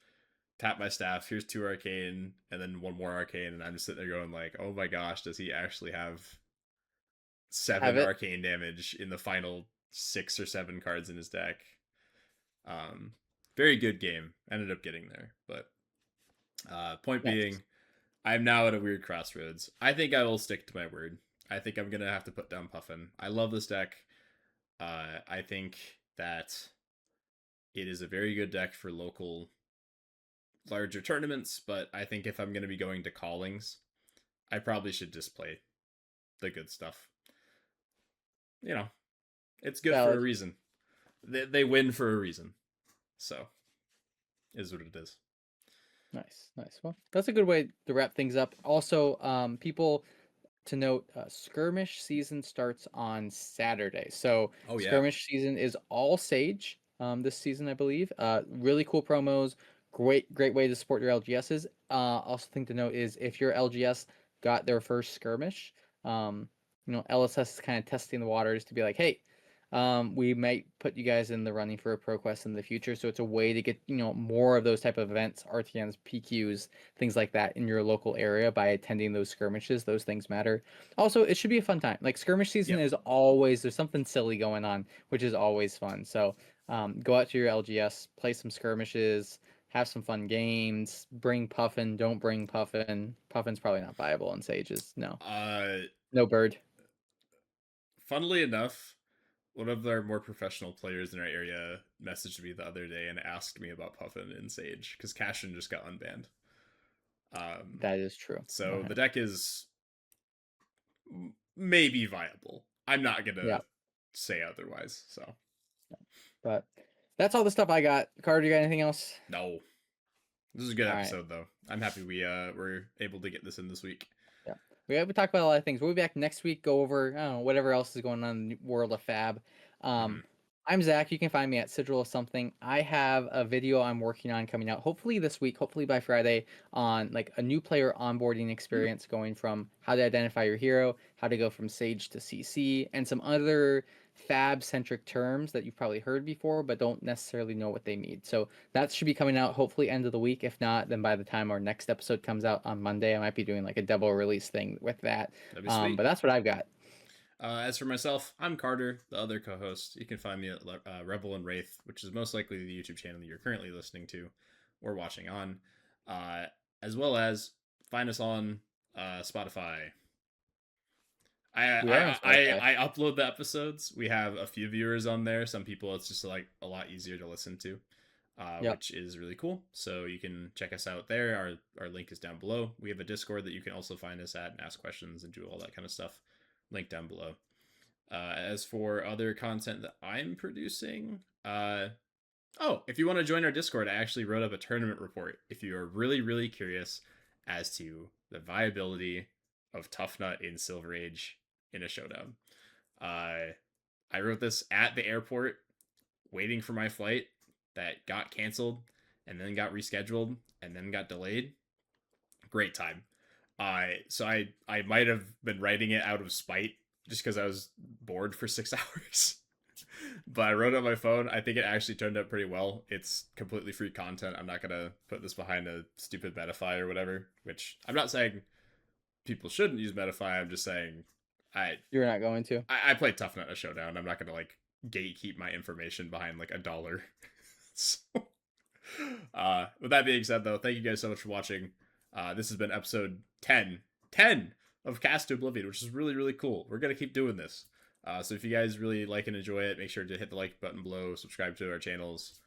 Speaker 2: tap my staff, here's 2 arcane, and then 1 more arcane, and I'm just sitting there going like, oh my gosh, does he actually have 7 arcane damage in the final 6 or 7 cards in his deck? Very good game. Ended up getting there, but point being, I'm now at a weird crossroads. I think I will stick to my word. I think I'm gonna have to put down Puffin. I love this deck. I think that it is a very good deck for local larger tournaments, but I think if I'm gonna be going to callings, I probably should just play the good stuff. It's good for a reason. They win for a reason. So, is what it is.
Speaker 1: Nice. Well, that's a good way to wrap things up. Also, people to note, skirmish season starts on Saturday. So skirmish season is all Sage this season, I believe. Really cool promos, great way to support your LGSs. Also thing to note is if your LGS got their first skirmish, LSS is kind of testing the waters to be like, hey, we might put you guys in the running for a pro quest in the future. So it's a way to get, more of those type of events, RTNs, PQs, things like that in your local area by attending those skirmishes. Those things matter. Also, it should be a fun time. Like skirmish season
Speaker 2: Yep.
Speaker 1: is always, there's something silly going on, which is always fun. So go out to your LGS, play some skirmishes, have some fun games, bring Puffin, don't bring Puffin. Puffin's probably not viable in Sages. No. No bird.
Speaker 2: Funnily enough, one of our more professional players in our area messaged me the other day and asked me about Puffin in Sage because Cashin just got unbanned.
Speaker 1: That is true.
Speaker 2: So
Speaker 1: Okay.
Speaker 2: the deck is maybe viable. I'm not gonna
Speaker 1: Yeah.
Speaker 2: say otherwise. So,
Speaker 1: But that's all the stuff I got. Carter, you got anything else?
Speaker 2: no, this is a good
Speaker 1: All right.
Speaker 2: episode though. I'm happy we were able to get this in this week.
Speaker 1: Yeah. We talked about a lot of things. We'll be back next week, go over, I don't know, whatever else is going on in the world of Fab.
Speaker 2: Mhm.
Speaker 1: I'm Zach. You can find me at Sigil of Something. I have a video I'm working on coming out hopefully this week, hopefully by Friday, on like a new player onboarding experience going from how to identify your hero, how to go from Sage to CC, and some other Fab centric terms that you've probably heard before but don't necessarily know what they mean. So that should be coming out hopefully end of the week. If not, then by the time our next episode comes out on Monday, I might be doing like a double release thing with that.
Speaker 2: That'd be sweet.
Speaker 1: But that's what I've got.
Speaker 2: As for myself, I'm Carter, the other co-host. You can find me at Rebel and Wraith, which is most likely the YouTube channel that you're currently listening to or watching on, uh, as well as find us on Spotify.
Speaker 1: We are on Spotify.
Speaker 2: I upload the episodes. We have a few viewers on there. Some people it's just like a lot easier to listen to,
Speaker 1: Yep.
Speaker 2: which is really cool. So you can check us out there. Our link is down below. We have a Discord that you can also find us at and ask questions and do all that kind of stuff. Link down below. As for other content that I'm producing, if you want to join our Discord, I actually wrote up a tournament report. If you are really, really curious as to the viability of Tough Nut in Silver Age in a showdown, I wrote this at the airport, waiting for my flight that got canceled and then got rescheduled and then got delayed. Great time. So I might have been writing it out of spite just because I was bored for 6 hours. But I wrote it on my phone. I think it actually turned out pretty well. It's completely free content. I'm not gonna put this behind a stupid Metafy or whatever. Which I'm not saying people shouldn't use Metafy. I'm just saying I
Speaker 1: You're not going to.
Speaker 2: I play Tough Nut a Showdown. I'm not gonna like gatekeep my information behind like $1. So, with that being said, though, thank you guys so much for watching. This has been episode 10 of Cast to Oblivion, which is really, really cool. We're going to keep doing this. So if you guys really like and enjoy it, make sure to hit the like button below, subscribe to our channels,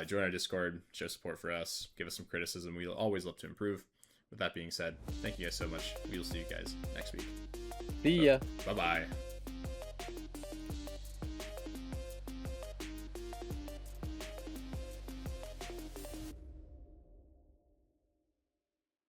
Speaker 2: join our Discord, show support for us, give us some criticism. We'll always love to improve. With that being said, thank you guys so much. We will see you guys next week.
Speaker 1: See ya.
Speaker 2: Bye-bye.